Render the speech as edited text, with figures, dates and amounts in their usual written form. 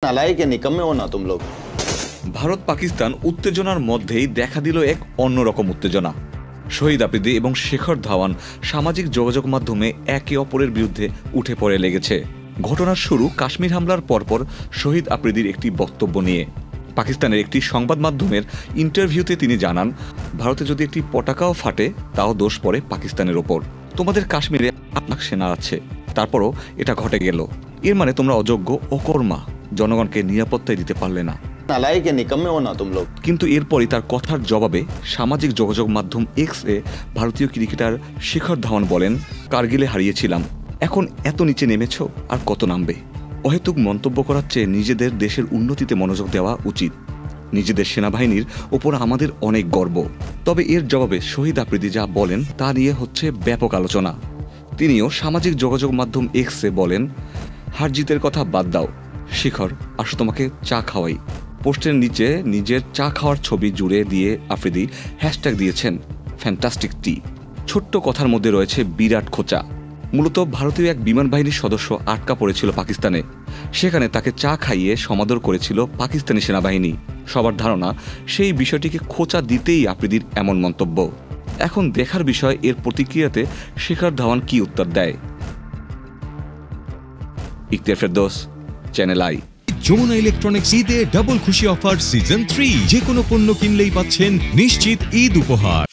नालायक या निकम्मे हो ना तुम लोग। ভারত পাকিস্তান উত্তেজনার মধ্যেই দেখা দিল এক অন্যরকম উত্তেজনা। শহীদ আফ্রিদি এবং শেখর ধাওয়ান সামাজিক যোগাযোগ মাধ্যমে একে অপরের বিরুদ্ধে উঠে পড়ে লেগেছে। ঘটনার শুরু কাশ্মীর হামলার পরপর শহীদ আফ্রিদির একটি বক্তব্য নিয়ে। পাকিস্তানের একটি সংবাদ মাধ্যমের ইন্টারভিউতে তিনি জানান, ভারতে যদি একটি পতাকাও ফাটে তাও দোষ পড়ে পাকিস্তানের ওপর। তোমাদের কাশ্মীরে আপনার সেনা আছে, তারপরও এটা ঘটে গেল। এর মানে তোমরা অযোগ্য, অকর্মা, জনগণকে নিরাপত্তায় দিতে পারলে না। नालायक या निकम्मे हो ना तुम लोग। কিন্তু এরপরই তার কথার জবাবে সামাজিক যোগাযোগ মাধ্যম এক্স এ ভারতীয় ক্রিকেটার শেখর ধাওয়ান বলেন, কার্গিলে হারিয়েছিলাম, এখন এত নিচে নেমেছ, আর কত নামবে। অহেতুক মন্তব্য করার চেয়ে নিজেদের দেশের উন্নতিতে মনোযোগ দেওয়া উচিত। নিজেদের সেনাবাহিনীর ওপর আমাদের অনেক গর্ব। তবে এর জবাবে শহীদ আফ্রিদি যা বলেন তা নিয়ে হচ্ছে ব্যাপক আলোচনা। তিনিও সামাজিক যোগাযোগ মাধ্যম এক্স এ বলেন, হার জিতের কথা বাদ দাও, শিখর আসো তোমাকে চা খাওয়াই। পোস্টের নিচে নিজের চা খাওয়ার ছবি জুড়ে দিয়ে আফ্রিদি হ্যাশট্যাগ দিয়েছেন ফ্যান্টাস্টিক টি। ছোট্ট কথার মধ্যে রয়েছে বিরাট খোঁচা। মূলত ভারতীয় এক বিমান বাহিনীর সদস্য আটকা পড়েছিল পাকিস্তানে। সেখানে তাকে চা খাইয়ে সমাদর করেছিল পাকিস্তানি সেনাবাহিনী। সবার ধারণা সেই বিষয়টিকে খোঁচা দিতেই আফ্রিদির এমন মন্তব্য। এখন দেখার বিষয় এর প্রতিক্রিয়াতে শেখর ধাওয়ান কি উত্তর দেয়। Ikhtiar Ferdous, channel I. Jamuna electronics ঈদে ডাবল খুশি অফার সিজন 3, যে কোনো পণ্য কিনলেই পাচ্ছেন নিশ্চিত ঈদ উপহার।